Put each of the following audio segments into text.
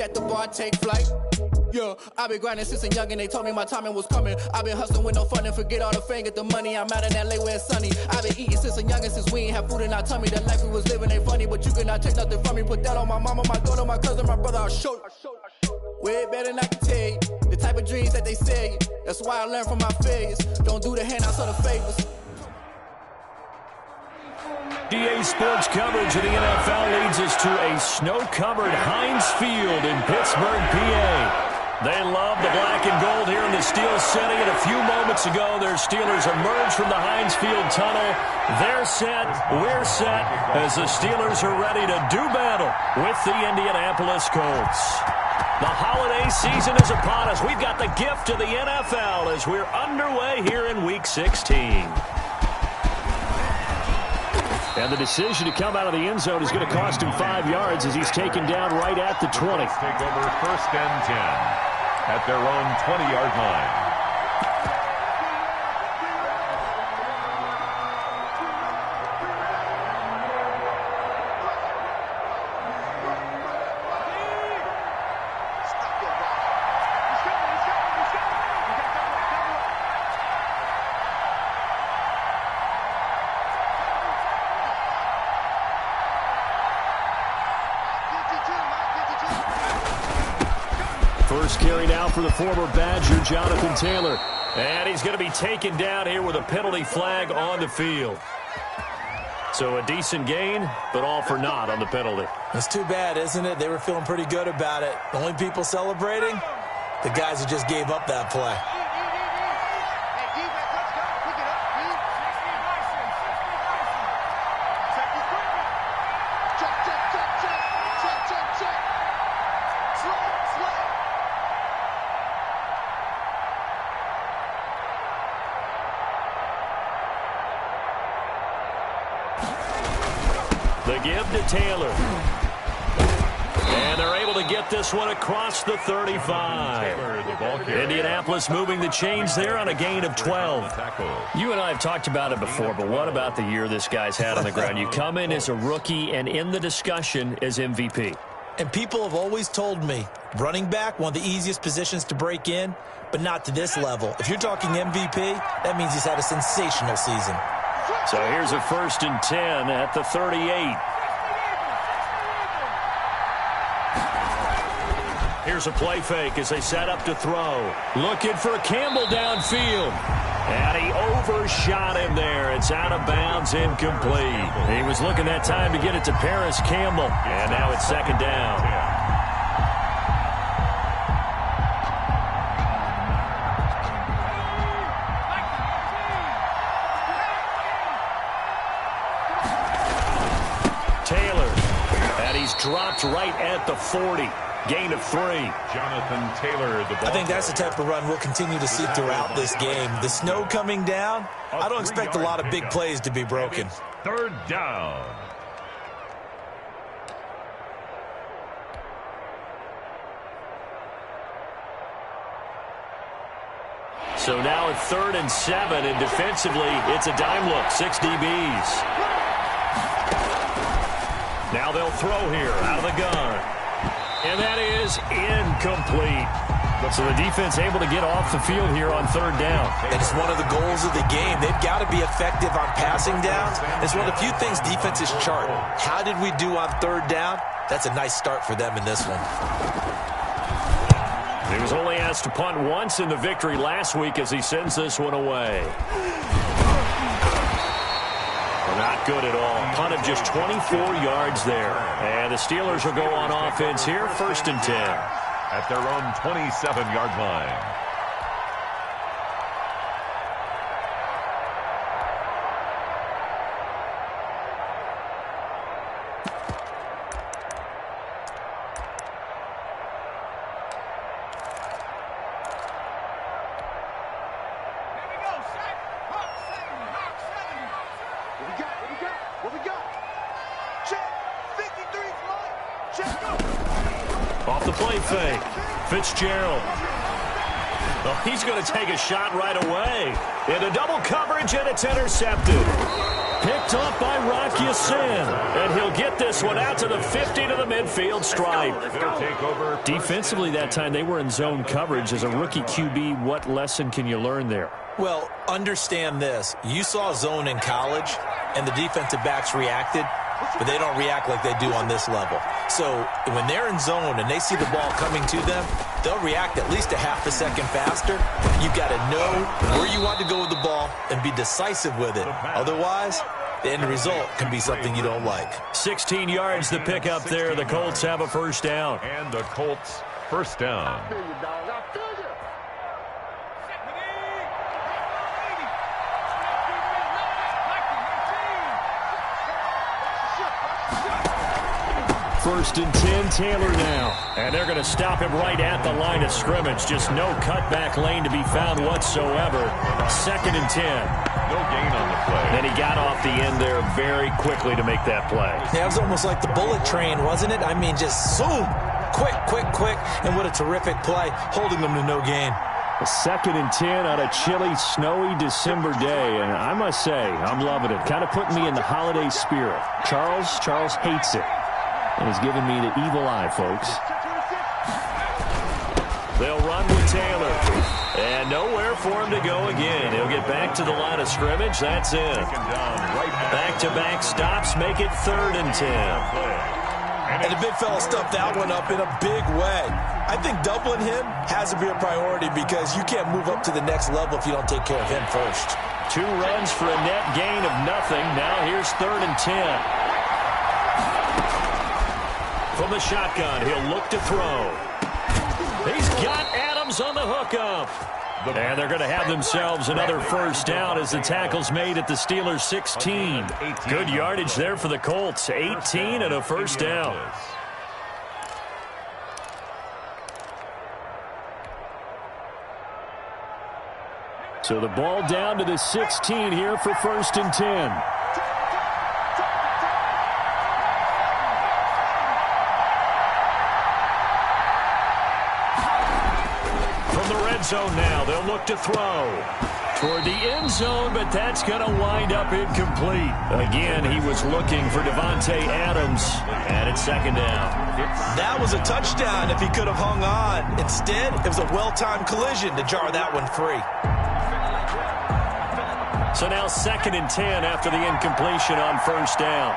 set the bar, take flight. Yeah, I've been grinding since a young and they told me my timing was coming. I've been hustling with no fun and forget all the fame, get the money. I'm out in LA where it's sunny. I've been eating since a young and since we ain't have food in our tummy. That life we was living ain't funny, but you cannot take nothing from me. Put that on my mama, my daughter, my cousin, my brother, I'll show you. Way better than I can tell you. The type of dreams that they sell you. That's why I learned from my failures. Don't do the handouts or the favors. DA Sports coverage of the NFL leads us to a snow-covered Heinz Field in Pittsburgh, PA. They love the black and gold here in the Steel City, and a few moments ago, their Steelers emerged from the Heinz Field tunnel. They're set, we're set, as the Steelers are ready to do battle with the Indianapolis Colts. The holiday season is upon us. We've got the gift of the NFL as we're underway here in Week 16. And the decision to come out of the end zone is going to cost him 5 yards as he's taken down right at the 20. Take over 1st and 10 at their own 20-yard line. First carry now for the former Badger, Jonathan Taylor. And he's going to be taken down here with a penalty flag on the field. So a decent gain, but all for naught on the penalty. It's too bad, isn't it? They were feeling pretty good about it. The only people celebrating? The guys who just gave up that play. The give to Taylor. And they're able to get this one across the 35. Indianapolis moving the chains there on a gain of 12. You and I have talked about it before, but what about the year this guy's had on the ground? You come in as a rookie and in the discussion as MVP. And people have always told me, running back, one of the easiest positions to break in, but not to this level. If you're talking MVP, that means he's had a sensational season. So here's a 1st and 10 at the 38. Here's a play fake as they set up to throw. Looking for Campbell downfield. And he overshot him there. It's out of bounds, incomplete. He was looking that time to get it to Paris Campbell. And now it's 2nd down. Dropped right at the 40. Gain of 3. Jonathan Taylor. I think that's the type of run we'll continue to see throughout this game. The snow coming down, I don't expect a lot of big plays to be broken. 3rd down. So now at 3rd and 7, and defensively, it's a dime look. 6 DBs. Now they'll throw here out of the gun. And that is incomplete. So the defense able to get off the field here on 3rd down. And it's one of the goals of the game. They've got to be effective on passing downs. It's one of the few things defenses chart. How did we do on 3rd down? That's a nice start for them in this one. He was only asked to punt once in the victory last week as he sends this one away. Not good at all. Punt of just 24 yards there. And the Steelers will go on offense here, 1st and 10. At their own 27-yard line. Off the play fake. Fitzgerald. Well, he's going to take a shot right away. Into double coverage, and it's intercepted. Picked off by Rocky Sin. And he'll get this one out to the 50 to the midfield stripe. Defensively that time, they were in zone coverage. As a rookie QB, what lesson can you learn there? Well, understand this. You saw zone in college, and the defensive backs reacted, but they don't react like they do on this level. So when they're in zone and they see the ball coming to them, they'll react at least a half a second faster. You've got to know where you want to go with the ball and be decisive with it. Otherwise, the end result can be something you don't like. 16 yards the pick up there. The Colts have a first down. And the Colts first down. First and 10, Taylor now. And they're going to stop him right at the line of scrimmage. Just no cutback lane to be found whatsoever. Second and 10. No gain on the play. And he got off the end there very quickly to make that play. Yeah, it was almost like the bullet train, wasn't it? I mean, just zoom. Quick, quick, quick. And what a terrific play, holding them to no gain. A second and 10 on a chilly, snowy December day. And I must say, I'm loving it. Kind of putting me in the holiday spirit. Charles hates it. And he's giving me the evil eye, folks. They'll run with Taylor. And nowhere for him to go again. He'll get back to the line of scrimmage. That's it. Back-to-back stops make it 3rd and 10. And the big fella stuffed that one up in a big way. I think doubling him has to be a priority because you can't move up to the next level if you don't take care of him first. 2 runs for a net gain of nothing. Now here's 3rd and 10. From the shotgun, he'll look to throw. He's got Adams on the hookup. And they're going to have themselves another first down as the tackle's made at the Steelers' 16. Good yardage there for the Colts. 18 and a first down. So the ball down to the 16 here for 1st and 10. Zone now. They'll look to throw toward the end zone, but that's going to wind up incomplete. Again, he was looking for Devontae Adams, and it's 2nd down. That was a touchdown if he could have hung on. Instead, it was a well-timed collision to jar that one free. So now 2nd and 10 after the incompletion on 1st down.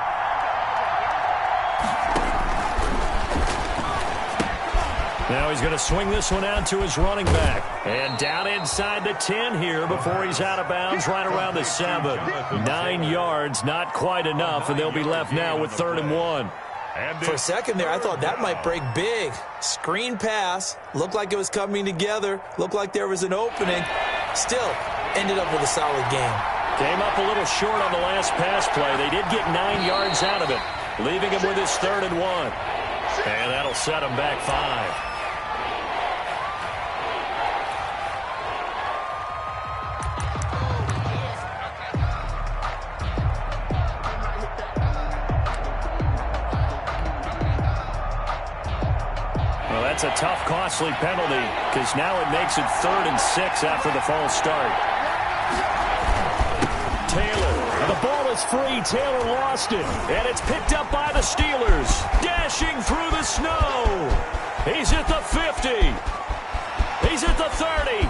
Now he's going to swing this one out to his running back. And down inside the 10 here before he's out of bounds right around the 7. 9 yards, not quite enough, and they'll be left now with 3rd and 1. For a second there, I thought that might break big. Screen pass. Looked like it was coming together. Looked like there was an opening. Still, ended up with a solid game. Came up a little short on the last pass play. They did get 9 yards out of it, leaving him with his 3rd and 1. And that'll set him back 5. That's a tough, costly penalty because now it makes it 3rd and 6 after the false start. Taylor, and the ball is free. Taylor lost it, and it's picked up by the Steelers. Dashing through the snow. He's at the 50. He's at the 30.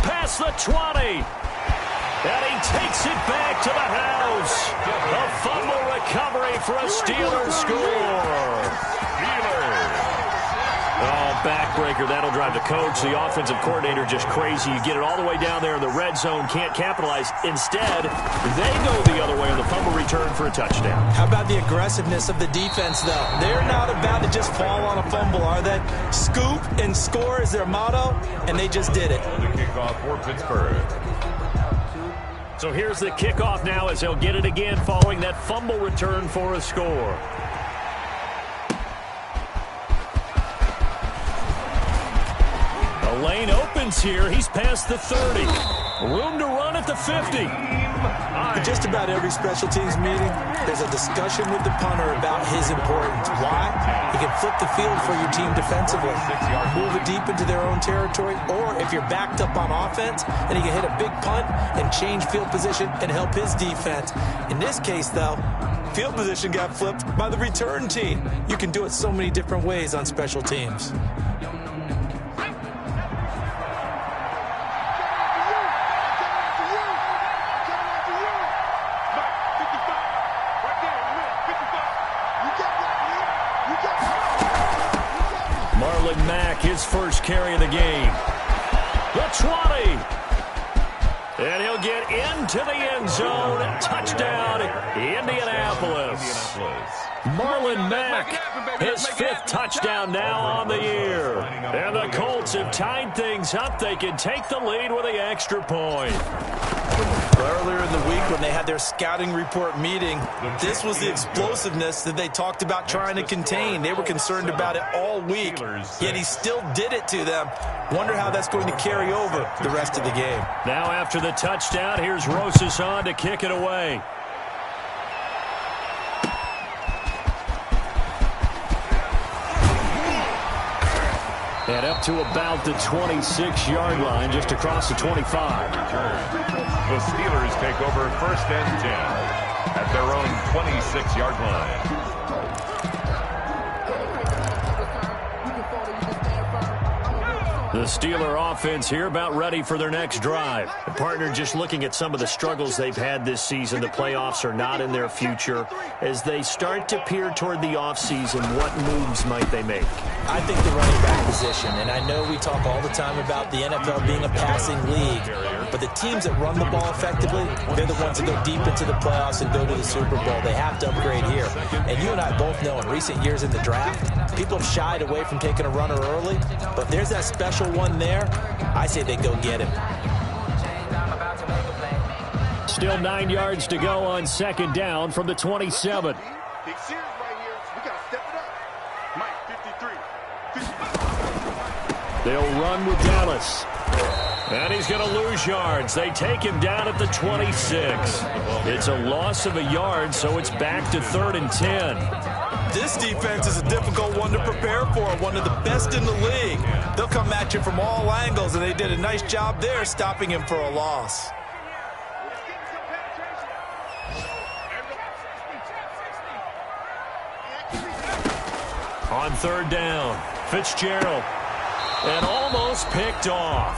Past the 20. And he takes it back to the house. A fumble recovery for a Steelers score. Oh, backbreaker. That'll drive the coach, the offensive coordinator, just crazy. You get it all the way down there in the red zone, can't capitalize. Instead, they go the other way on the fumble return for a touchdown. How about the aggressiveness of the defense, though? They're not about to just fall on a fumble, are they? Scoop and score is their motto, and they just did it. The kickoff for Pittsburgh. So here's the kickoff now as they'll get it again following that fumble return for a score. The lane opens here. He's past the 30. Room to run at the 50. In just about every special teams meeting, there's a discussion with the punter about his importance. Why? He can flip the field for your team defensively, move it deep into their own territory, or if you're backed up on offense, then he can hit a big punt and change field position and help his defense. In this case, though, field position got flipped by the return team. You can do it so many different ways on special teams. His first carry of the game. The 20. And he'll get into the end zone. Touchdown, Indianapolis. Marlon Mack, his 5th touchdown now on the year. And the Colts have tied things up. They can take the lead with the extra point. Earlier in the week when they had their scouting report meeting, this was the explosiveness that they talked about trying to contain. They were concerned about it all week, yet he still did it to them. Wonder how that's going to carry over the rest of the game. Now after the touchdown, here's Rosas on to kick it away. And up to about the 26-yard line, just across the 25. The Steelers take over 1st and 10 at their own 26-yard line. The Steeler offense here about ready for their next drive. The partner just looking at some of the struggles they've had this season. The playoffs are not in their future. As they start to peer toward the offseason, what moves might they make? I think the running back position, and I know we talk all the time about the NFL being a passing league, but the teams that run the ball effectively, they're the ones that go deep into the playoffs and go to the Super Bowl. They have to upgrade here. And you and I both know in recent years in the draft, people have shied away from taking a runner early, but there's that special one there. I say they go get him. Still 9 yards to go on 2nd down from the 27. They'll run with Dallas. And he's going to lose yards. They take him down at the 26. It's a loss of a yard, so it's back to 3rd and 10. This defense is a difficult one to prepare for, one of the best in the league. They'll come at you from all angles, and they did a nice job there stopping him for a loss. On 3rd down, Fitzgerald. And almost picked off.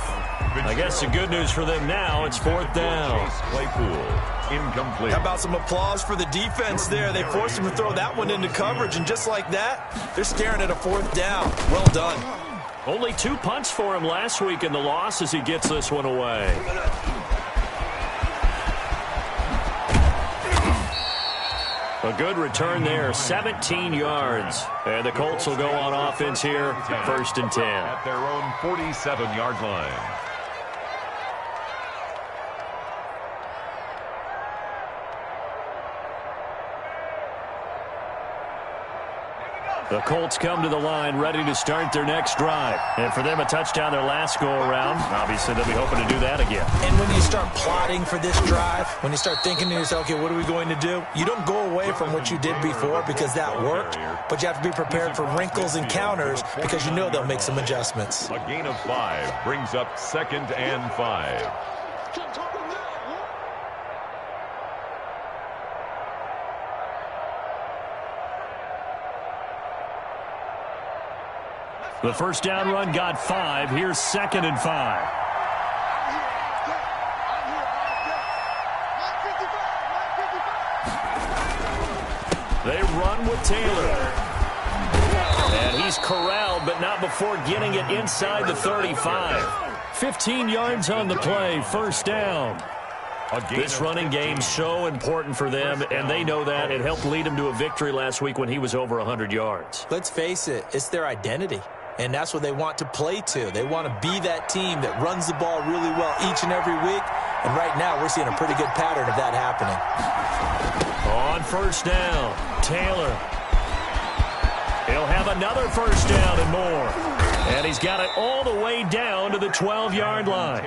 I guess the good news for them now, it's 4th down. Claypool, incomplete. How about some applause for the defense there? They forced him to throw that one into coverage, and just like that, they're staring at a 4th down. Well done. Only 2 punts for him last week in the loss as he gets this one away. A good return there, 17 yards. And the Colts will go on offense here, 1st and 10. At their own 47-yard line. The Colts come to the line ready to start their next drive. And for them, a touchdown their last go-around. Obviously, they'll be hoping to do that again. And when you start plotting for this drive, when you start thinking to yourself, okay, what are we going to do? You don't go away from what you did before because that worked, but you have to be prepared for wrinkles and counters because you know they'll make some adjustments. A gain of 5 brings up 2nd and 5. The first down run got 5. Here's 2nd and 5. They run with Taylor. And he's corralled, but not before getting it inside the 35. 15 yards on the play, 1st down. This running game's so important for them, and they know that. It helped lead them to a victory last week when he was over 100 yards. Let's face it, it's their identity. And that's what they want to play to. They want to be that team that runs the ball really well each and every week. And right now, we're seeing a pretty good pattern of that happening. On 1st down, Taylor. He'll have another 1st down and more. And he's got it all the way down to the 12-yard line.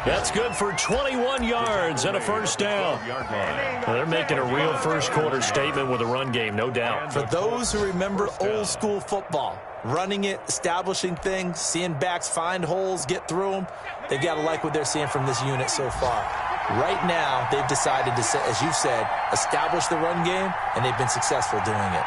That's good for 21 yards and a first down. Well, they're making a real first-quarter statement with a run game, no doubt. For those who remember old-school football, running it, establishing things, seeing backs find holes, get through them, they've got to like what they're seeing from this unit so far. Right now, they've decided to, as you've said, establish the run game, and they've been successful doing it.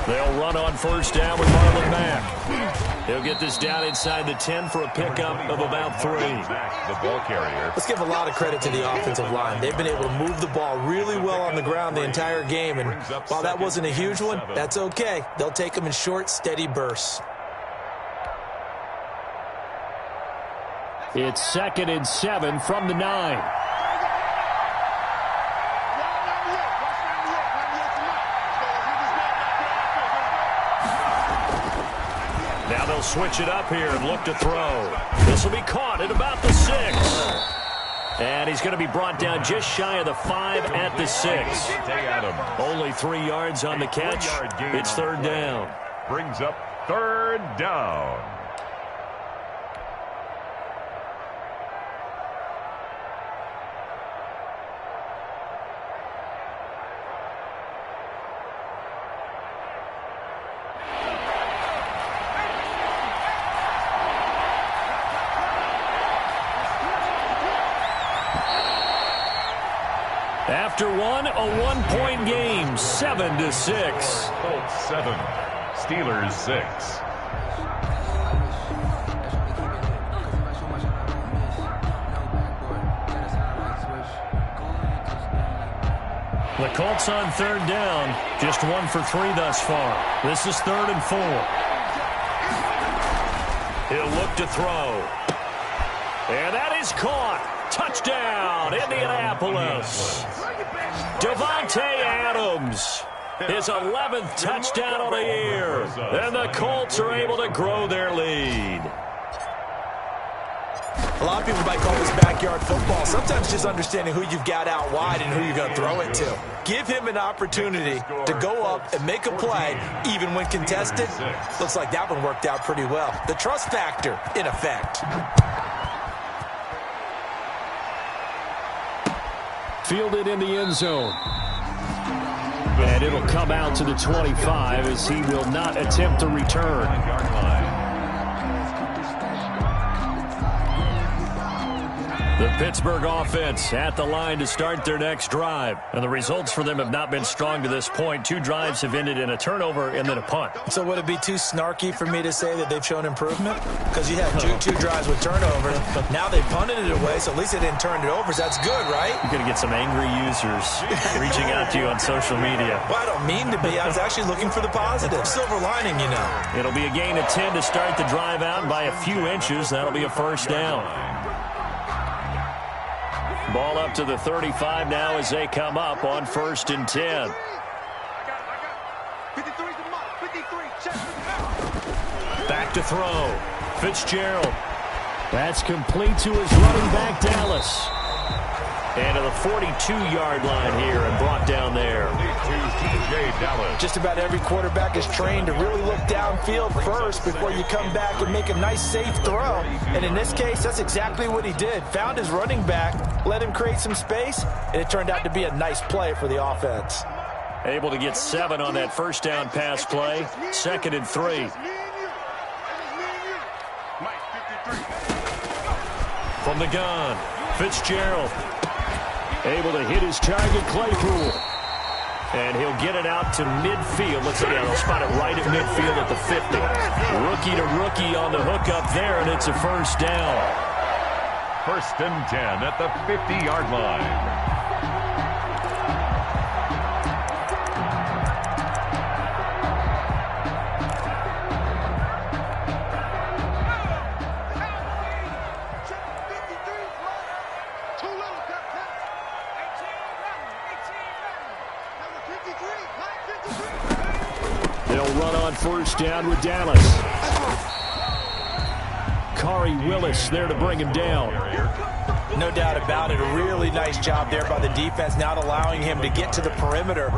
They'll run on first down with Marlon Mack. He'll get this down inside the 10 for a pickup of about 3. The ball carrier. Let's give a lot of credit to the offensive line. They've been able to move the ball really well on the ground the entire game, and while that wasn't a huge one, that's okay. They'll take them in short, steady bursts. It's 2nd and 7 from the 9. Now they'll switch it up here and look to throw. This will be caught at about the 6. And he's going to be brought down just shy of the 5 at the 6. Only 3 yards on the catch. It's 3rd down. Brings up 3rd down. After one, a 1-point game, 7-6. Colts 7, Steelers 6. The Colts on 3rd down, just 1 for 3 thus far. This is 3rd and 4. He'll look to throw. And that is caught. Touchdown, Indianapolis. Davante Adams, his 11th touchdown of the year. And the Colts are able to grow their lead. A lot of people might call this backyard football. Sometimes just understanding who you've got out wide and who you're going to throw it to. Give him an opportunity to go up and make a play, even when contested. Looks like that one worked out pretty well. The trust factor, in effect. Fielded in the end zone. And it'll come out to the 25 as he will not attempt to return. The Pittsburgh offense at the line to start their next drive. And the results for them have not been strong to this point. 2 drives have ended in a turnover and then a punt. So would it be too snarky for me to say that they've shown improvement? Because you had two drives with turnovers. Now they punted it away, so at least they didn't turn it over. So that's good, right? You're going to get some angry users reaching out to you on social media. Well, I don't mean to be. I was actually looking for the positive. Silver lining, you know. It'll be a gain of 10 to start the drive out by a few inches. That'll be a first down. Ball up to the 35 now as they come up on 1st and 10. Back to throw. Fitzgerald. That's complete to his running back, Dallas. And to the 42-yard line here and brought down there. Just about every quarterback is trained to really look downfield first before you come back and make a nice, safe throw. And in this case, that's exactly what he did. Found his running back, let him create some space, and it turned out to be a nice play for the offense. Able to get 7 on that first down pass play. 2nd and 3. From the gun, Fitzgerald. Able to hit his target, Claypool. And he'll get it out to midfield. Let's see, they'll spot it right at midfield at the 50. Rookie to rookie on the hook up there, and it's a first down. 1st and 10 at the 50-yard line. They'll run on first down with Dallas. Khari Willis there to bring him down. No doubt about it. A really nice job there by the defense, not allowing him to get to the perimeter.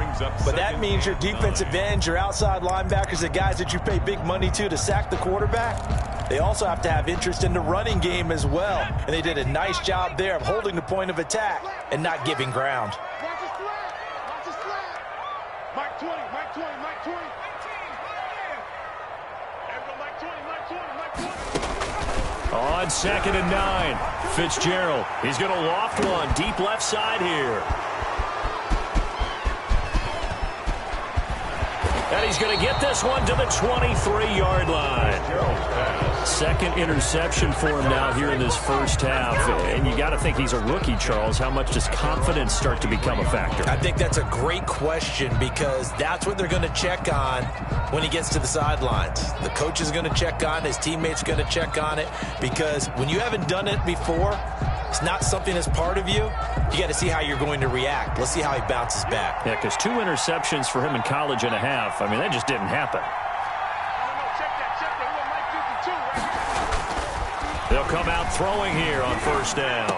But that means your defensive ends, your outside linebackers, the guys that you pay big money to sack the quarterback, they also have to have interest in the running game as well. And they did a nice job there of holding the point of attack and not giving ground. Mike 20, Mike 20, Mike 20. On 2nd and 9, Fitzgerald. He's going to loft one deep left side here. And he's going to get this one to the 23-yard line. Second interception for him now here in this first half. And you got to think he's a rookie, Charles. How much does confidence start to become a factor? I think that's a great question because that's what they're going to check on when he gets to the sidelines. The coach is going to check on it. His teammates are going to check on it because when you haven't done it before, it's not something that's part of you. You got to see how you're going to react. Let's see how he bounces back. Yeah, because 2 interceptions for him in college and a half. I mean, that just didn't happen. They'll come out throwing here on first down.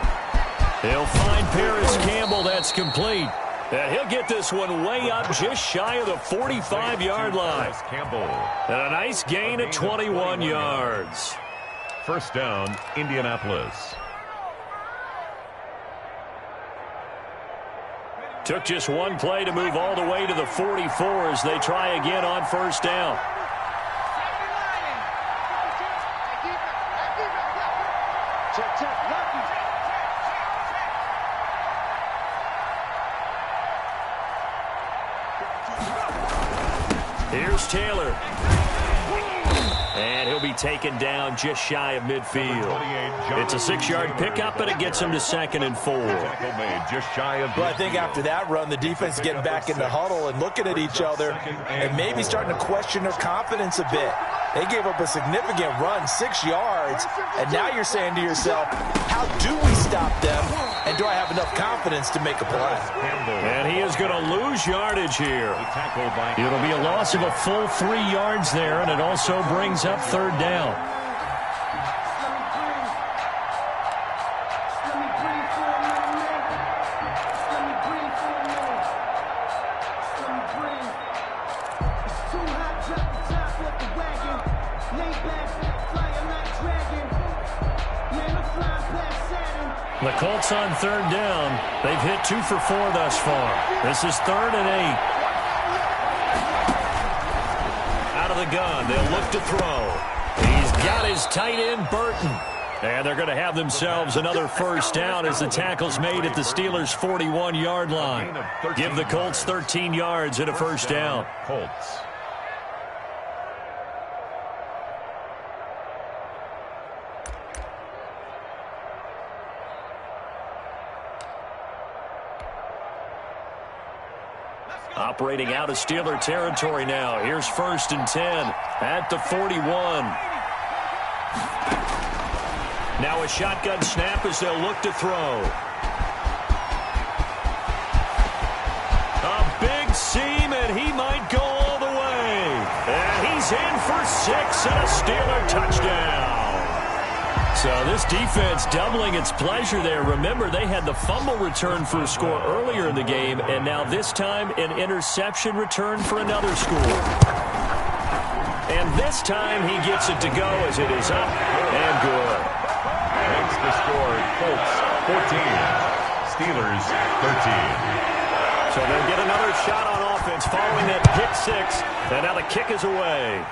He'll find Paris Campbell. That's complete. And he'll get this one way up just shy of the 45-yard line. And a nice gain of 21 yards. First down, Indianapolis. Took just one play to move all the way to the 44 as they try again on first down. Here's Taylor. And he'll be taken down just shy of midfield. It's a 6-yard pickup, and it gets him to 2nd and 4. Well, I think after that run, the defense is getting back in the huddle and looking at each other and maybe starting to question their confidence a bit. They gave up a significant run, 6 yards, and now you're saying to yourself, how do we stop them, and do I have enough confidence to make a play? And he is going to lose yardage here. It'll be a loss of a full 3 yards there, and it also brings up 3rd down. The Colts on 3rd down. They've hit 2 for 4 thus far. This is 3rd and 8. Out of the gun. They'll look to throw. He's got his tight end, Burton. And they're going to have themselves another first down as the tackle's made at the Steelers' 41-yard line. Give the Colts 13 yards and a first down. Colts. Operating out of Steeler territory now. Here's 1st and 10 at the 41. Now a shotgun snap as they'll look to throw. A big seam, and he might go all the way. And he's in for 6 and a Steeler touchdown. So this defense doubling its pleasure there. Remember, they had the fumble return for a score earlier in the game, and now this time an interception return for another score. And this time he gets it to go as it is up and good. Makes the score Colts 14, Steelers 13. So they'll get another shot on offense following that pick 6, and now the kick is away.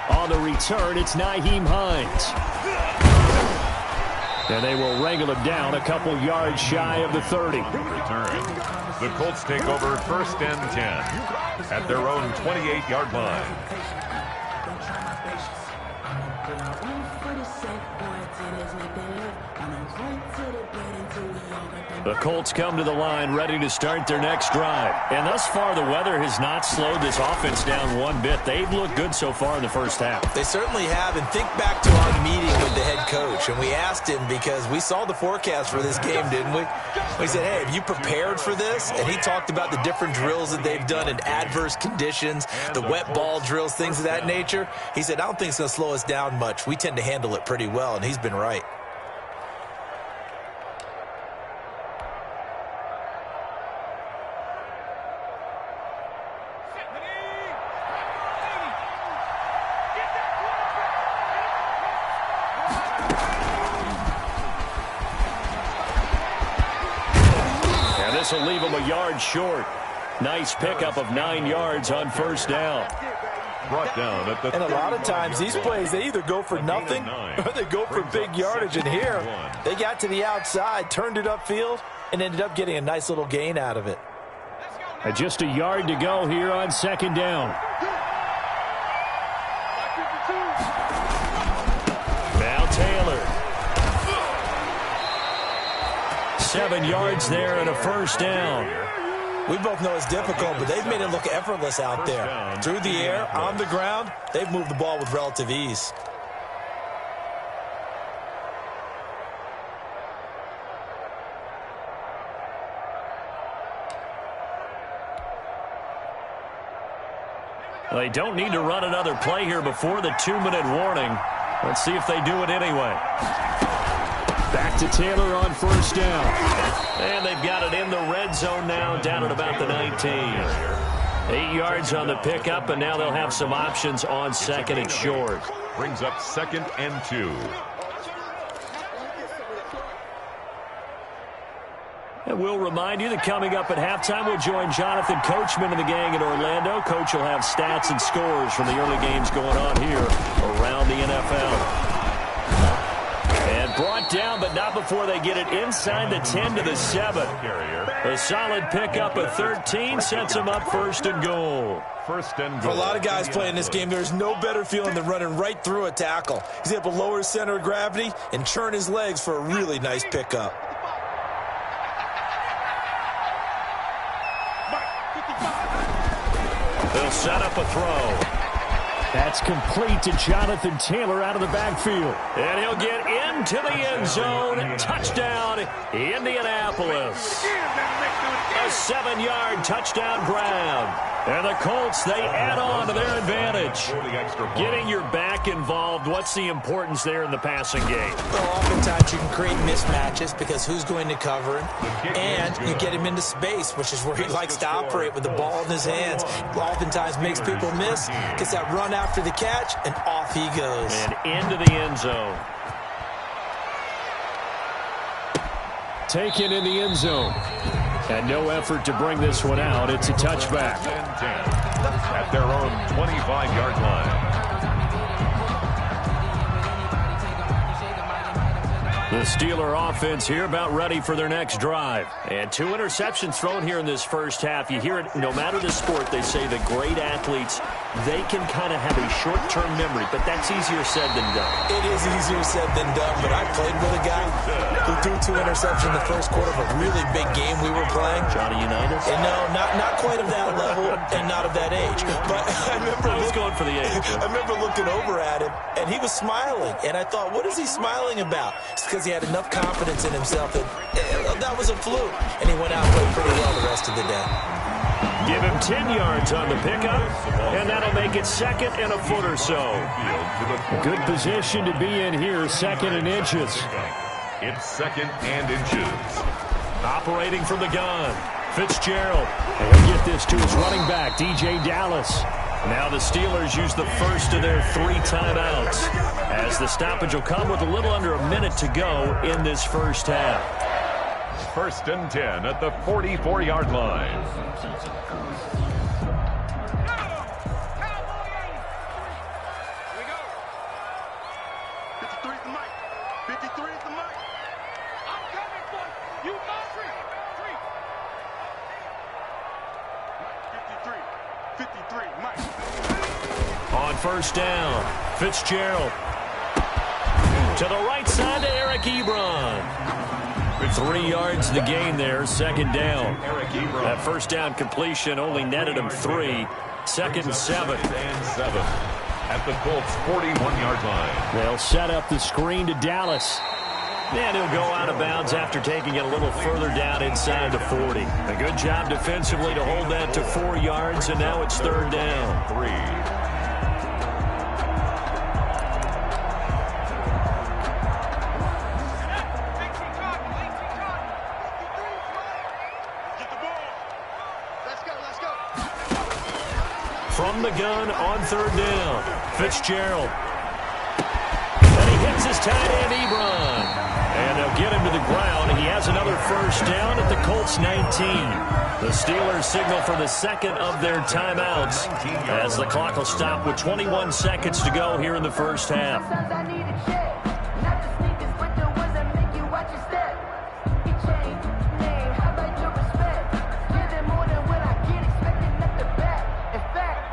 On the return, it's Nyheim Hines. And they will wrangle him down a couple yards shy of the 30. Return. The Colts take over 1st and 10 at their own 28-yard line. The Colts come to the line ready to start their next drive. And thus far, the weather has not slowed this offense down one bit. They've looked good so far in the first half. They certainly have. And think back to our meeting with the head coach. And we asked him because we saw the forecast for this game, didn't we? We said, hey, have you prepared for this? And he talked about the different drills that they've done in adverse conditions, the wet ball drills, things of that nature. He said, I don't think it's going to slow us down much. We tend to handle it pretty well, and he's been right. This will leave them a yard short. Nice pickup of 9 yards on first down. Brought down at the and a lot of times these plays, they either go for nothing or they go for big yardage. And here, they got to the outside, turned it upfield, and ended up getting a nice little gain out of it. And just a yard to go here on second down. Now Taylor. 7 yards there and a first down. We both know it's difficult, but they've made it look effortless out there. Through the air, on the ground, they've moved the ball with relative ease. They don't need to run another play here before the 2-minute warning. Let's see if they do it anyway. Back to Taylor on first down. And they've got it in the red zone now, down at about the 19. 8 yards on the pickup, and now they'll have some options on second and short. Brings up 2nd and 2. And we'll remind you that coming up at halftime, we'll join Jonathan Coachman and the gang in Orlando. Coach will have stats and scores from the early games going on here around the NFL. And brought down, but not before they get it inside the 10 to the 7. A solid pickup of 13 sets them up first and goal. First and For goal. a lot of guys playing this game, there's no better feeling than running right through a tackle. He's able to lower his center of gravity and churn his legs for a really nice pickup. They'll set up a throw. That's complete to Jonathan Taylor out of the backfield. And he'll get into the end zone. Touchdown, Indianapolis. A 7-yard touchdown grab. And the Colts, they add on to their advantage. Getting your back involved, what's the importance there in the passing game? Well, oftentimes you can create mismatches because who's going to cover him, and you get him into space, which is where he likes to operate with the ball in his hands. Oftentimes makes people miss, gets that run after the catch, and off he goes. And into the end zone. Taken in the end zone. And no effort to bring this one out. It's a touchback. 10 at their own 25-yard line. The Steeler offense here about ready for their next drive. And 2 interceptions thrown here in this first half. You hear it no matter the sport, they say the great athletes, they can kind of have a short-term memory, but that's easier said than done. It is easier said than done, but I played with a guy who threw 2 interceptions in the first quarter of a really big game we were playing. Johnny Unitas? And no, not quite of that level and not of that age. But I was going for the age. I remember looking over at him, and he was smiling. And I thought, what is he smiling about? It's because he had enough confidence in himself that that was a fluke. And he went out and played pretty well the rest of the day. Give him 10 yards on the pickup, and that'll make it 2nd and a foot or so. Good position to be in here, 2nd and inches. It's 2nd and inches. Operating from the gun, Fitzgerald. And he'll get this to his running back, DJ Dallas. Now the Steelers use the first of their 3 timeouts, as the stoppage will come with a little under a minute to go in this first half. 1st and 10 at the 44-yard line. On first down, Fitzgerald. To the right side to Eric Ebron. 3 yards the gain there, 2nd down. That first down completion only netted him 3. 2nd and 7. At the Colts' 41-yard line. They'll set up the screen to Dallas. And he'll go out of bounds after taking it a little further down inside the 40. A good job defensively to hold that to 4 yards, and now it's 3rd down. 3. From the gun on 3rd down, Fitzgerald. And he hit is his tight end, Ebron. And they'll get him to the ground. He has another first down at the Colts 19. The Steelers signal for the second of their timeouts as the clock will stop with 21 seconds to go here in the first half.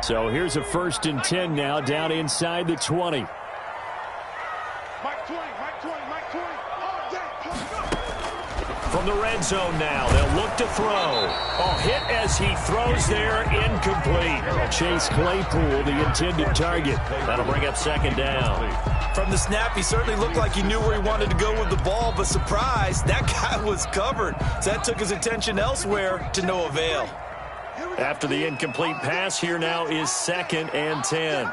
So here's a 1st and 10 now down inside the 20. From the red zone now, they'll look to throw. Oh, hit as he throws there, incomplete. Chase Claypool, the intended target. That'll bring up 2nd down. From the snap, he certainly looked like he knew where he wanted to go with the ball, but surprise, that guy was covered. So that took his attention elsewhere to no avail. After the incomplete pass, here now is 2nd and 10.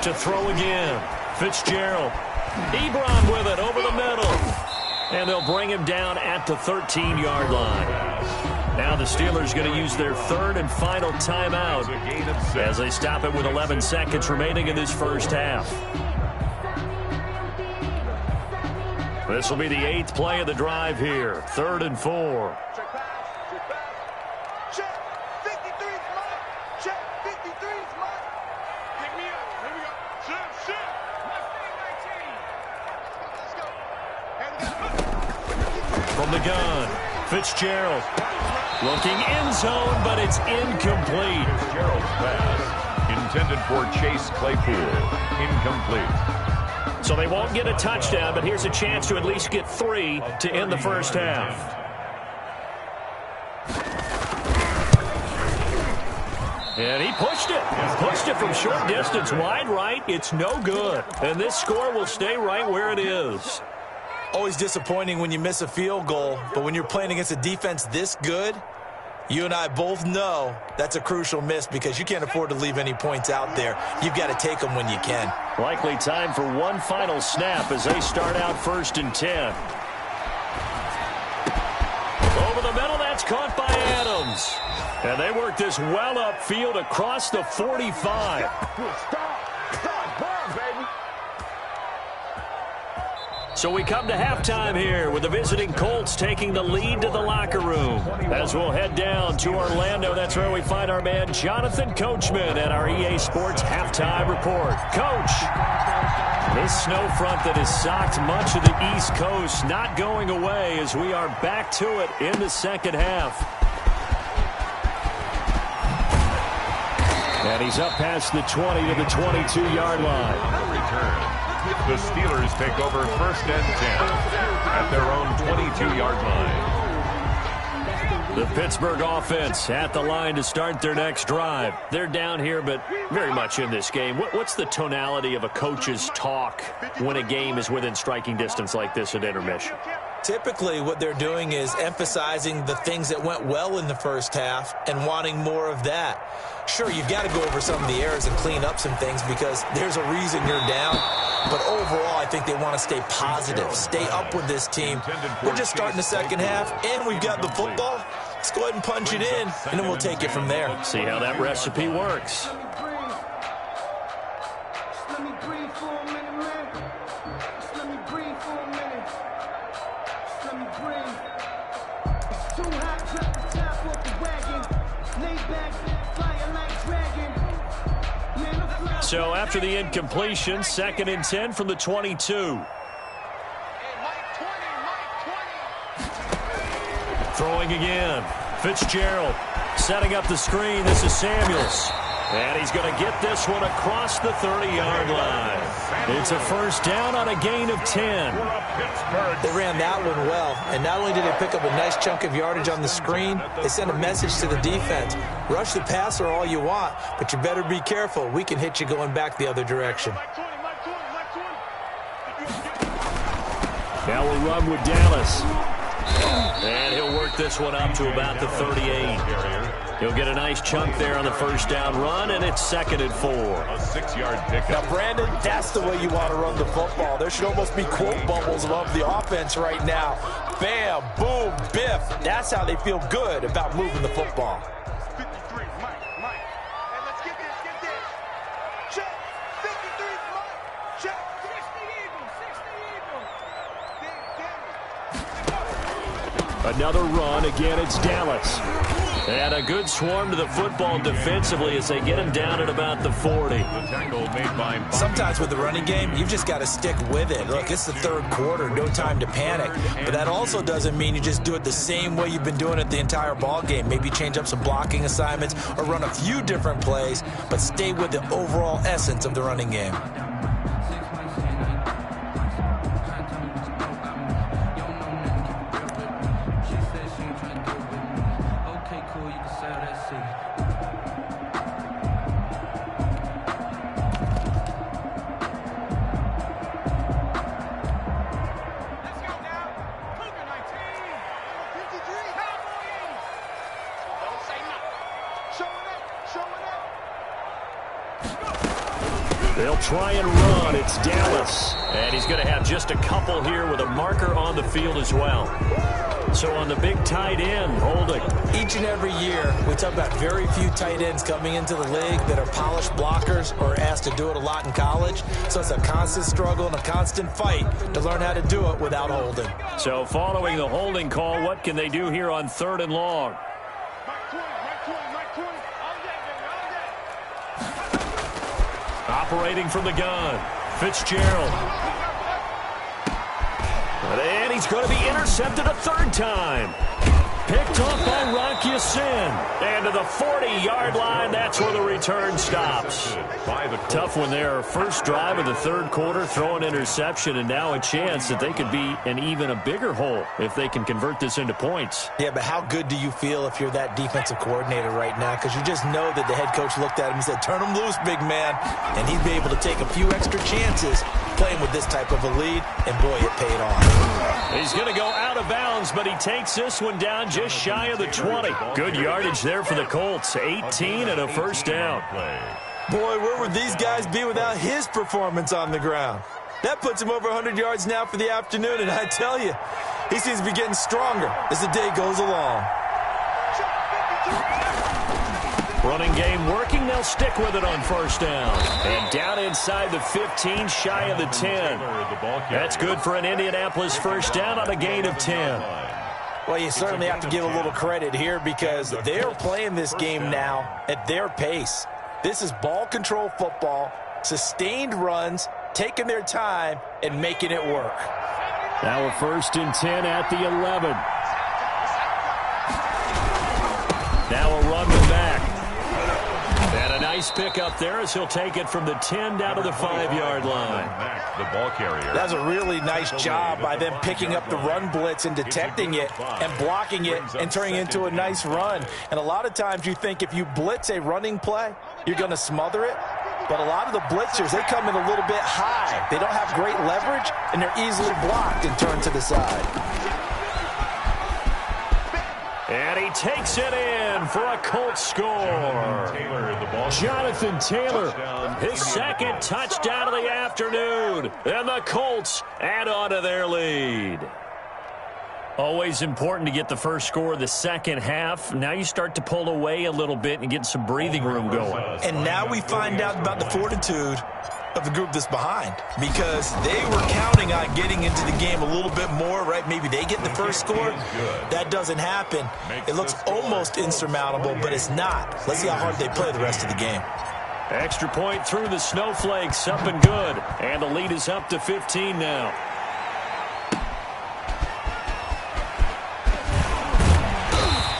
To throw again, Fitzgerald. Ebron with it over the middle. And they'll bring him down at the 13-yard line. Now the Steelers going to use their 3rd and final timeout as they stop it with 11 seconds remaining in this first half. This will be the 8th play of the drive here. 3rd and 4. From the gun, Fitzgerald looking end zone, but it's incomplete. Fitzgerald's pass intended for Chase Claypool. Incomplete. So they won't get a touchdown, but here's a chance to at least get 3 to end the first half. And he pushed it. Pushed it from short distance, wide right. It's no good. And this score will stay right where it is. Always disappointing when you miss a field goal, but when you're playing against a defense this good, you and I both know that's a crucial miss because you can't afford to leave any points out there. You've got to take them when you can. Likely time for one final snap as they start out 1st and 10. Over the middle, that's caught by Adams. And they work this well upfield across the 45. So we come to halftime here with the visiting Colts taking the lead to the locker room. As we'll head down to Orlando, that's where we find our man Jonathan Coachman at our EA Sports Halftime Report. Coach, this snow front that has socked much of the East Coast not going away as we are back to it in the second half. And he's up past the 20 to the 22-yard line. Return. The Steelers take over 1st and 10 at their own 22-yard line. The Pittsburgh offense at the line to start their next drive. They're down here, but very much in this game. What's the tonality of a coach's talk when a game is within striking distance like this at intermission? Typically, what they're doing is emphasizing the things that went well in the first half and wanting more of that. Sure, you've got to go over some of the errors and clean up some things because there's a reason you're down. But overall, I think they want to stay positive, stay up with this team. We're just starting the second half, and we've got the football. Let's go ahead and punch it in, and then we'll take it from there. See how that recipe works. So after the incompletion, 2nd and 10 from the 22. Throwing again. Fitzgerald setting up the screen. This is Samuels. And he's going to get this one across the 30-yard line. It's a first down on a gain of 10. They ran that one well. And not only did they pick up a nice chunk of yardage on the screen, they sent a message to the defense. Rush the passer all you want, but you better be careful. We can hit you going back the other direction. Now we'll run with Dallas. And he'll work this one up to about the 38. He'll get a nice chunk there on the first down run, and it's 2nd and 4. A 6-yard pickup. Now, Brandon, that's the way you want to run the football. There should almost be quote bubbles above the offense right now. Bam, boom, biff. That's how they feel good about moving the football. Another run. Again, it's Dallas. And a good swarm to the football defensively as they get him down at about the 40. Sometimes with the running game, you've just got to stick with it. Look, it's the third quarter, no time to panic. But that also doesn't mean you just do it the same way you've been doing it the entire ball game. Maybe change up some blocking assignments or run a few different plays, but stay with the overall essence of the running game. They'll try and run. It's Dallas. And he's going to have just a couple here with a marker on the field as well. So on the big tight end, holding. Each and every year, we talk about very few tight ends coming into the league that are polished blockers or asked to do it a lot in college. So it's a constant struggle and a constant fight to learn how to do it without holding. So following the holding call, what can they do here on 3rd and long? Operating from the gun, Fitzgerald. And he's going to be intercepted a 3rd time. Picked off by Rock Ya-Sin. And to the 40-yard line, that's where the return stops. Tough one there. First drive of the 3rd quarter, throw an interception, and now a chance that they could be in even a bigger hole if they can convert this into points. Yeah, but how good do you feel if you're that defensive coordinator right now? Because you just know that the head coach looked at him and said, turn him loose, big man. And he'd be able to take a few extra chances playing with this type of a lead, and boy, it paid off. He's going to go out of bounds, but he takes this one down just shy of the 20. Good yardage there for the Colts. 18 and a first down. Boy, where would these guys be without his performance on the ground? That puts him over 100 yards now for the afternoon, and I tell you, he seems to be getting stronger as the day goes along. Running game working. They'll stick with it on first down. And down inside the 15, shy of the 10. That's good for an Indianapolis first down on a gain of 10. Well, you certainly have to give a little credit here because they're playing this game now at their pace. This is ball control football, sustained runs, taking their time, and making it work. Now a 1st and 10 at the 11. Now a run with back. And a nice pick up there as he'll take it from the 10 down to the 5-yard line. The ball carrier. That's a really nice job by them picking up the run blitz and detecting it and blocking it and turning it into a nice run. And a lot of times you think if you blitz a running play, you're going to smother it. But a lot of the blitzers, they come in a little bit high. They don't have great leverage, and they're easily blocked and turned to the side. And he takes it in for a Colts score. Jonathan Taylor, his 2nd touchdown of the afternoon. And the Colts add on to their lead. Always important to get the first score of the second half. Now you start to pull away a little bit and get some breathing room going. And now we find out about the fortitude of the group that's behind, because they were counting on getting into the game a little bit more, right? Maybe they get the first score. That doesn't happen. It looks almost insurmountable, but it's not. Let's see how hard they play the rest of the game. Extra point through the Snowflakes, up and good. And the lead is up to 15 now.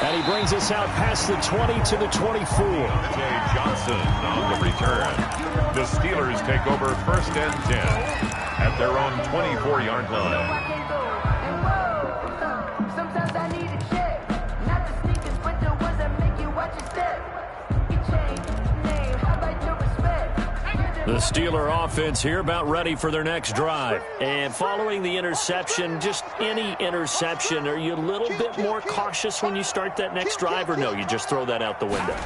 And he brings us out past the 20 to the 24. Jay Johnson on the return. The Steelers take over 1st and 10 at their own 24-yard line. The Steeler offense here about ready for their next drive. And following the interception, just any interception, are you a little bit more cautious when you start that next drive, or no, you just throw that out the window?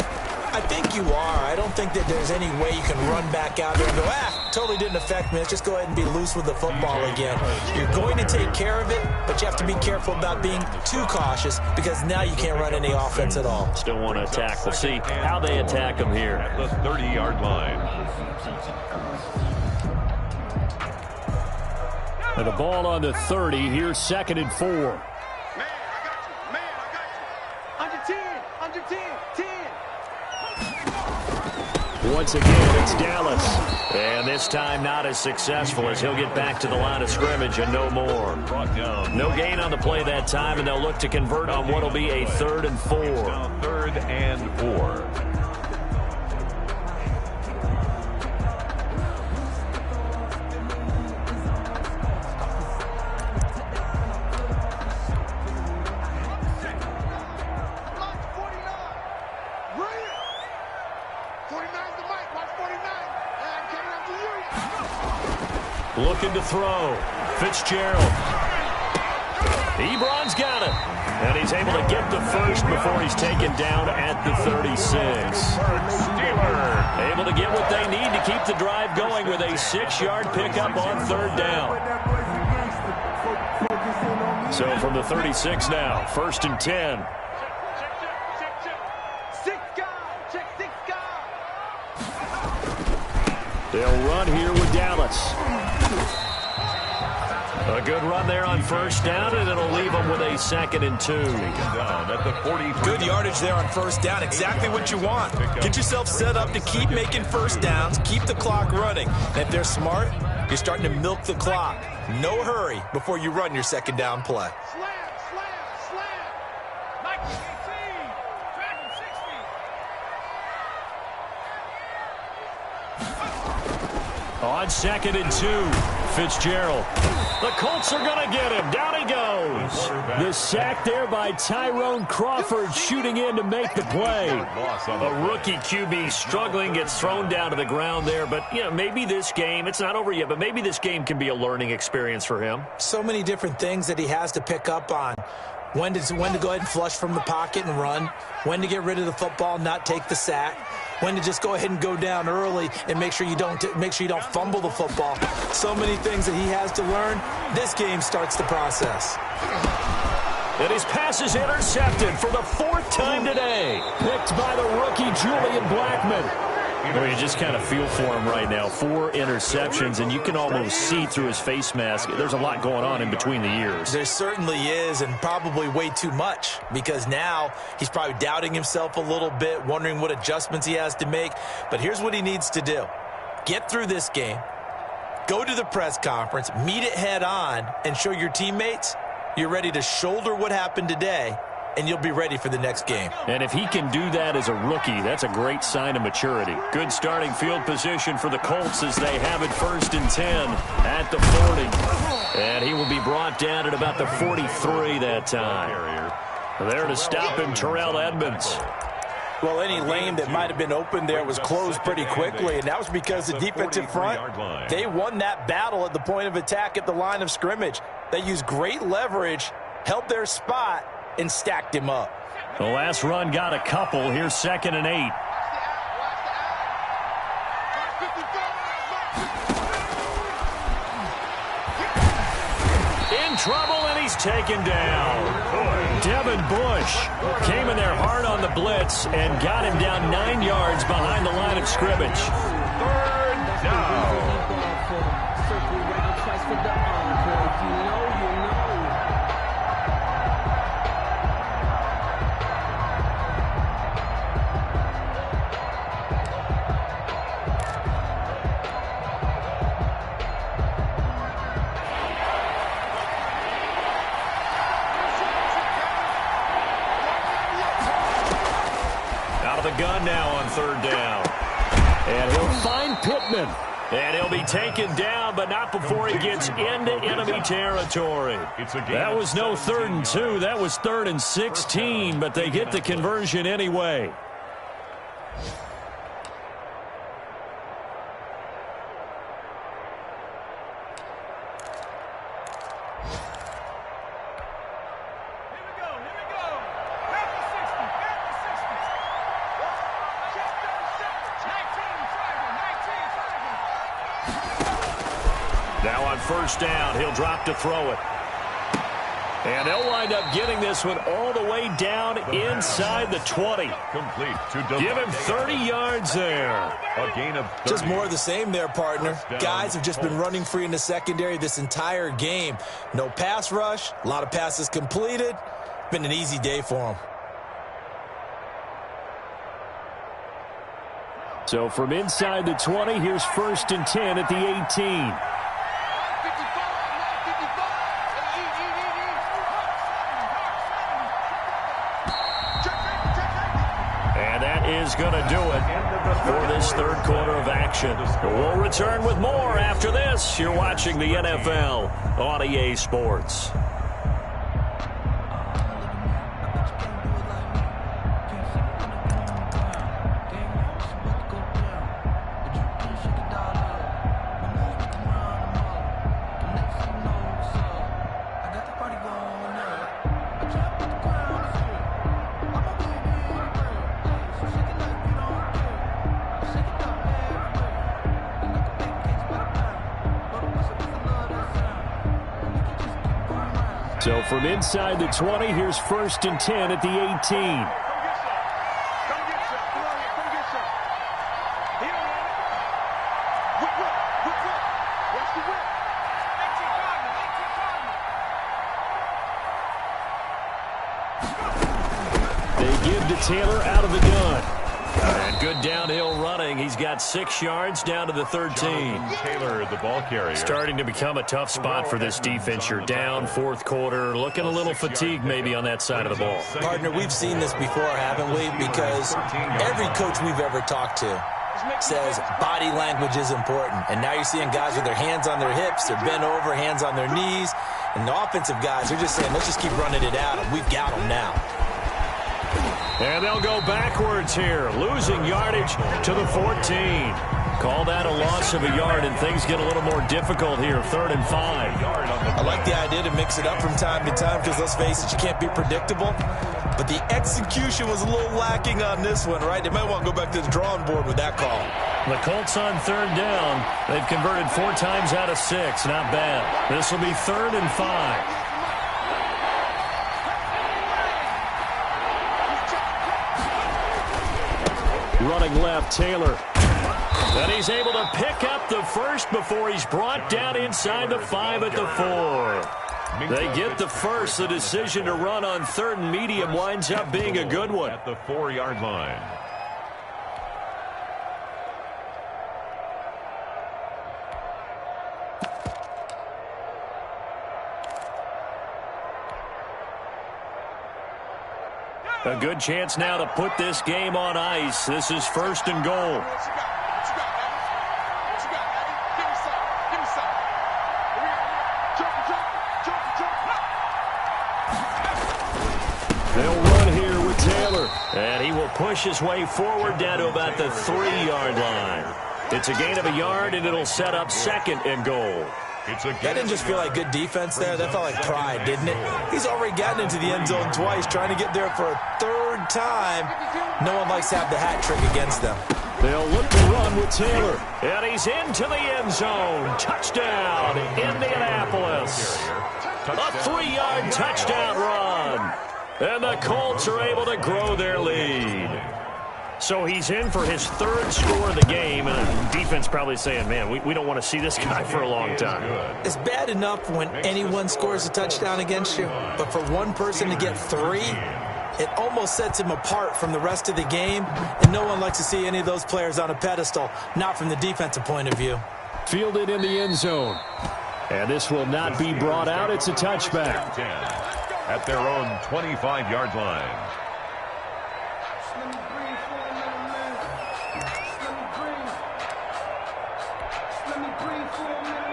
I think you are. I don't think that there's any way you can run back out there and go, totally didn't affect me. Let's just go ahead and be loose with the football again. You're going to take care of it, but you have to be careful about being too cautious because now you can't run any offense at all. Still want to attack. We'll see how they attack them here. At the 30-yard line. And the ball on the 30. Here's 2nd and 4. Under 10. Once again, it's Dallas. And this time not as successful as he'll get back to the line of scrimmage and no more. No gain on the play that time, and they'll look to convert on what will be a 3rd and 4. 3rd and 4. Looking to throw. Fitzgerald. Ebron's got it. And he's able to get the first before he's taken down at the 36. Able to get what they need to keep the drive going with a 6-yard pickup on 3rd down. So from the 36 now, 1st and 10. They'll run here with Dallas. A good run there on 1st down, and it'll leave them with a 2nd and 2. Down at the 43. Good yardage there on 1st down. Exactly what you want. Get yourself set up to keep making 1st downs, keep the clock running. And if they're smart, you're starting to milk the clock. No hurry before you run your 2nd down play. Slam. Mike 18. Dragon 60. On 2nd and 2, Fitzgerald. The Colts are going to get him. Down he goes. The sack there by Tyrone Crawford, shooting in to make the play. A rookie QB struggling, gets thrown down to the ground there. But, you know, maybe this game, it's not over yet, but maybe this game can be a learning experience for him. So many different things that he has to pick up on. When to go ahead and flush from the pocket and run. When to get rid of the football, not take the sack. When to just go ahead and go down early and make sure you don't fumble the football. So many things that he has to learn. This game starts the process. And his pass is intercepted for the 4th time today. Picked by the rookie Julian Blackmon. Well, you just kind of feel for him right now. 4 interceptions, and you can almost see through his face mask. There's a lot going on in between the ears. There certainly is, and probably way too much, because now he's probably doubting himself a little bit, wondering what adjustments he has to make. But here's what he needs to do. Get through this game, go to the press conference, meet it head on, and show your teammates you're ready to shoulder what happened today, and you'll be ready for the next game. And if he can do that as a rookie, that's a great sign of maturity. Good starting field position for the Colts as they have it 1st and 10 at the 40. And he will be brought down at about the 43 that time. There to stop him, Terrell Edmonds. Well, any lane that might have been open there was closed pretty quickly, and that was because the defensive front, they won that battle at the point of attack at the line of scrimmage. They used great leverage, held their spot, and stacked him up. The last run got a couple. Here's 2nd and 8. In trouble, and he's taken down. Devin Bush came in there hard on the blitz and got him down 9 yards behind the line of scrimmage. 3rd down. Gun now on 3rd down. And he'll find Pittman. And he'll be taken down, but not before he gets into enemy territory. That was no 3rd and 2. That was 3rd and 16, but they get the conversion anyway. Now on 1st down, he'll drop to throw it. And they'll wind up getting this one all the way down inside the 20. Complete to Give him 30 yards there. A gain of 30. Just more of the same there, partner. Guys have just been running free in the secondary this entire game. No pass rush, a lot of passes completed. Been an easy day for them. So from inside the 20, here's 1st and 10 at the 18. And that is going to do it for this third quarter of action. We'll return with more after this. You're watching the NFL on EA Sports. So from inside the 20, here's 1st and 10 at the 18. They give to Taylor out of the gun. And good downhill running. He's got 6 yards down to the 13. Taylor, the ball carrier. Starting to become a tough spot for this defense. You're down 4th quarter, looking a little fatigued maybe on that side of the ball. Partner, we've seen this before, haven't we? Because every coach we've ever talked to says body language is important. And now you're seeing guys with their hands on their hips, they're bent over, hands on their knees. And the offensive guys are just saying, let's just keep running it out, and we've got them now. And they'll go backwards here, losing yardage to the 14. Call that a loss of a yard, and things get a little more difficult here, 3rd and 5. I like the idea to mix it up from time to time because, let's face it, you can't be predictable. But the execution was a little lacking on this one, right? They might want to go back to the drawing board with that call. The Colts on 3rd down. They've converted 4 times out of 6. Not bad. This will be 3rd and 5. Running left, Taylor. And he's able to pick up the first before he's brought down inside the 5 at the 4. They get the first. The decision to run on 3rd and medium winds up being a good one. At the 4-yard line. A good chance now to put this game on ice. This is 1st and goal. They'll run here with Taylor. And he will push his way forward down to about the 3-yard line. It's a gain of a yard, and it'll set up 2nd and goal. That didn't just feel like good defense there. That felt like pride, didn't it? He's already gotten into the end zone twice, trying to get there for a 3rd time. No one likes to have the hat trick against them. They'll look to run with Taylor. And he's into the end zone. Touchdown, Indianapolis. A 3-yard touchdown run. And the Colts are able to grow their lead. So he's in for his 3rd score of the game, and the defense probably saying, man, we don't want to see this guy for a long time. It's bad enough when anyone scores a touchdown against you, but for one person to get 3, it almost sets him apart from the rest of the game, and no one likes to see any of those players on a pedestal, not from the defensive point of view. Fielded in the end zone. And this will not be brought out. It's a touchback. At their own 25-yard line.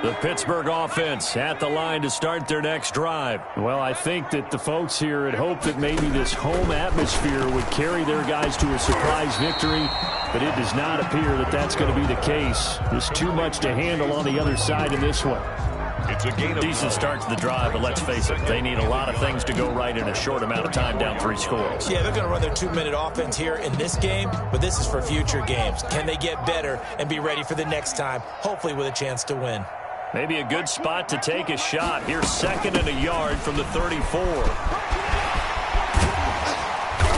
The Pittsburgh offense at the line to start their next drive. Well, I think that the folks here had hoped that maybe this home atmosphere would carry their guys to a surprise victory, but it does not appear that that's going to be the case. There's too much to handle on the other side in this one. It's a gain of decent start to the drive, but let's face it, they need a lot of things to go right in a short amount of time, down 3 scores. Yeah, they're going to run their 2-minute offense here in this game, but this is for future games. Can they get better and be ready for the next time, hopefully with a chance to win? Maybe a good spot to take a shot. Here's 2nd and a yard from the 34.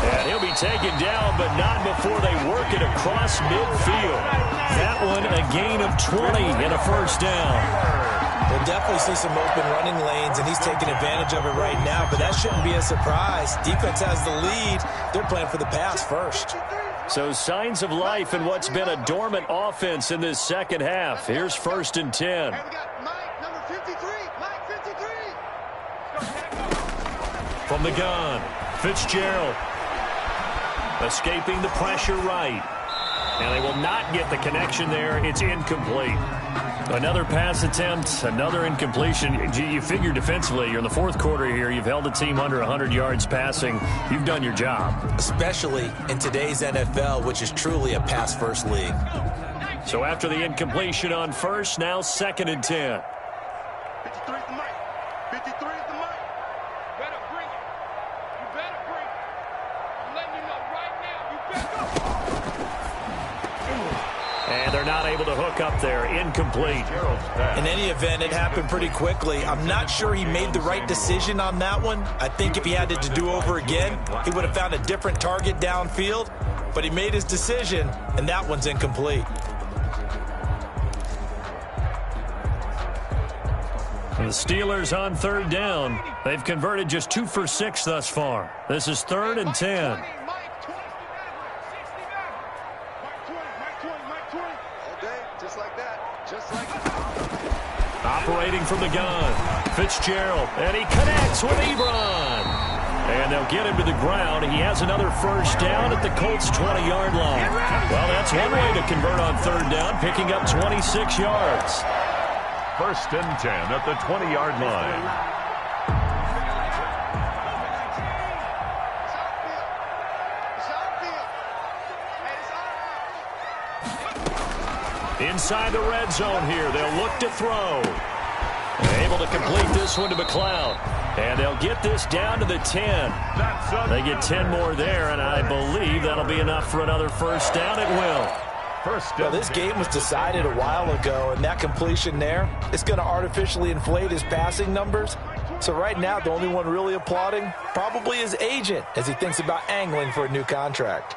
And he'll be taken down, but not before they work it across midfield. That one a gain of 20 and a 1st down. We'll definitely see some open running lanes, and he's taking advantage of it right now, but that shouldn't be a surprise. Defense has the lead. They're playing for the pass first. So signs of life in what's been a dormant offense in this second half. Here's 1st and 10. Hey, we got Mike, number 53. Mike, 53. From the gun, Fitzgerald. Escaping the pressure right. And they will not get the connection there. It's incomplete. Another pass attempt, another incompletion. You figure defensively, you're in the fourth quarter here. You've held a team under 100 yards passing. You've done your job. Especially in today's NFL, which is truly a pass-first league. So after the incompletion on first, now 2nd and 10. 53 is the mic. 53 is the mic. Better bring it. You better bring it. I'm letting you know right now. You better go. And they're not able to hook up there. Incomplete. In any event, it happened pretty quickly. I'm not sure he made the right decision on that one. I think if he had it to do over again, he would have found a different target downfield. But he made his decision, and that one's incomplete. The Steelers on 3rd down. They've converted just 2 for 6 thus far. This is 3rd and 10. Mike 20. 60 Mike 20. Mike 20. All day, just like that. Just like that. Operating from the gun, Fitzgerald, and he connects with Ebron. And they'll get him to the ground. He has another first down at the Colts' 20-yard line. Well, that's one way to convert on 3rd down, picking up 26 yards. 1st and 10 at the 20-yard line. Inside the red zone here, they'll look to throw. Able to complete this one to McLeod. And they'll get this down to the 10. They get 10 more there, and I believe that'll be enough for another first down. It will. Well, this game was decided a while ago, and that completion there is going to artificially inflate his passing numbers. So right now, the only one really applauding probably his agent as he thinks about angling for a new contract.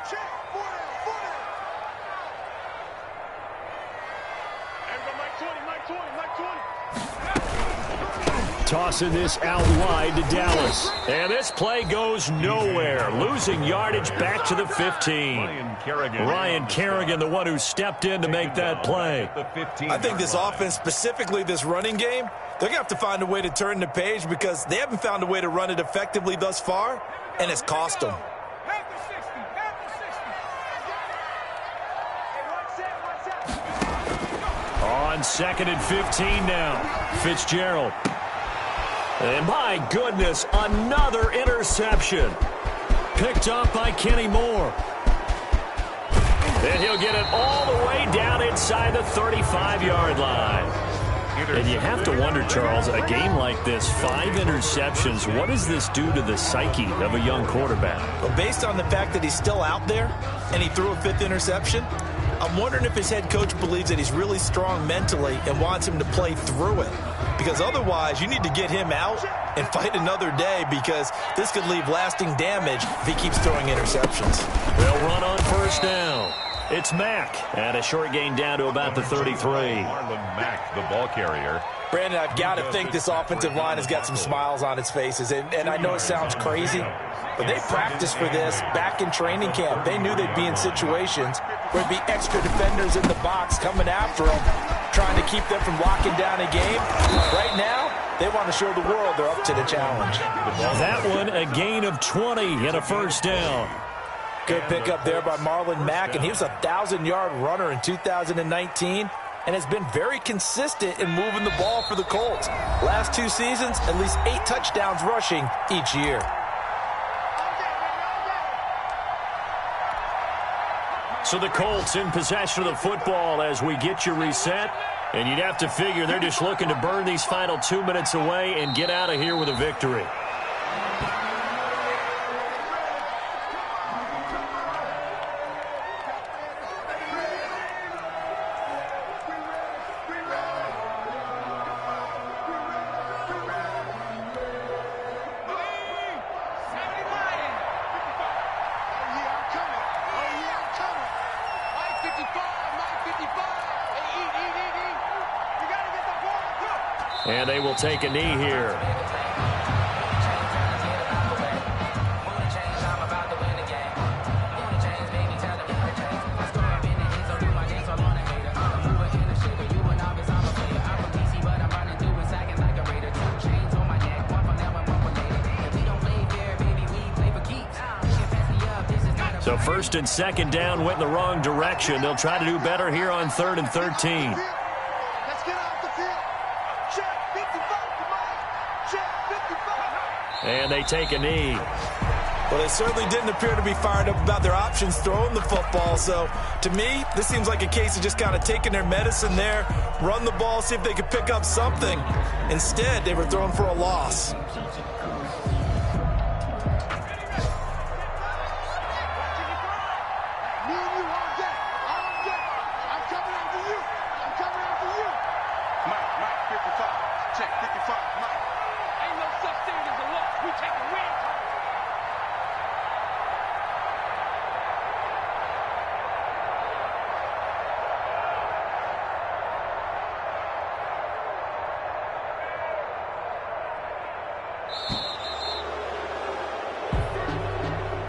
Tossing this out wide to Dallas. And this play goes nowhere. Losing yardage back to the 15. Ryan Kerrigan, the one who stepped in to make that play. I think this offense, specifically this running game, they're going to have to find a way to turn the page because they haven't found a way to run it effectively thus far, and it's cost them. On 2nd and 15 now. Fitzgerald. And my goodness, another interception. Picked up by Kenny Moore. And he'll get it all the way down inside the 35-yard line. And you have to wonder, Charles, a game like this, 5 interceptions, what does this do to the psyche of a young quarterback? Well, based on the fact that he's still out there and he threw a 5th interception, I'm wondering if his head coach believes that he's really strong mentally and wants him to play through it. Because otherwise, you need to get him out and fight another day because this could leave lasting damage if he keeps throwing interceptions. They'll run on first down. It's Mack, and a short gain down to about the 33. Marlon Mack, the ball carrier. Brandon, I've got to think this offensive line has got some smiles on its faces. And I know it sounds crazy, but they practiced for this back in training camp. They knew they'd be in situations where there'd be extra defenders in the box coming after them, trying to keep them from locking down a game. Right now, they want to show the world they're up to the challenge. That one, a gain of 20 and a first down. Good pickup there by Marlon Mack, and he was a 1,000-yard runner in 2019 and has been very consistent in moving the ball for the Colts. Last 2 seasons, at least 8 touchdowns rushing each year. So the Colts in possession of the football as we get you reset. And you'd have to figure they're just looking to burn these final 2 minutes away and get out of here with a victory. And they will take a knee here. So first and second down went in the wrong direction. They'll try to do better here on 3rd and 13. Let's get off the field. Check 55. Check 55. And they take a knee. Well, they certainly didn't appear to be fired up about their options throwing the football. So, to me, this seems like a case of just kind of taking their medicine there, run the ball, see if they could pick up something. Instead, they were throwing for a loss.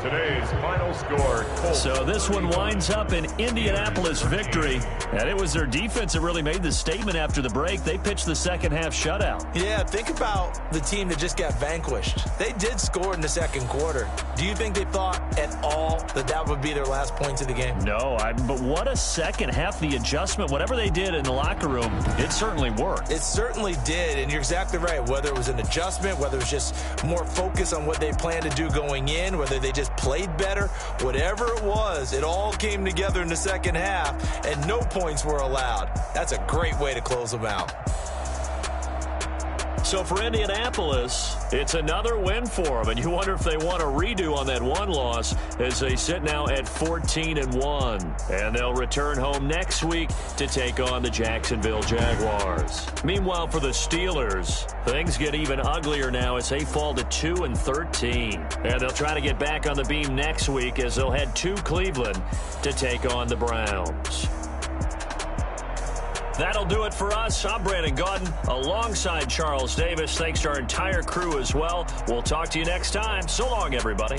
Today's final score, Colts. So this one winds up an Indianapolis victory. And it was their defense that really made the statement after the break. They pitched the second half shutout. Yeah, think about the team that just got vanquished. They did score in the second quarter. Do you think they thought at all that that would be their last points of the game? No, but what a second half. The adjustment, whatever they did in the locker room, it certainly worked. It certainly did, and you're exactly right. Whether it was an adjustment, whether it was just more focus on what they planned to do going in, whether they just played better, whatever it was, it all came together in the second half, and no points were allowed. That's a great way to close them out. So for Indianapolis, it's another win for them, and you wonder if they want a redo on that one loss as they sit now at 14-1. And they'll return home next week to take on the Jacksonville Jaguars. Meanwhile, for the Steelers, things get even uglier now as they fall to 2-13. And they'll try to get back on the beam next week as they'll head to Cleveland to take on the Browns. That'll do it for us. I'm Brandon Gaudin alongside Charles Davis. Thanks to our entire crew as well. We'll talk to you next time. So long, everybody.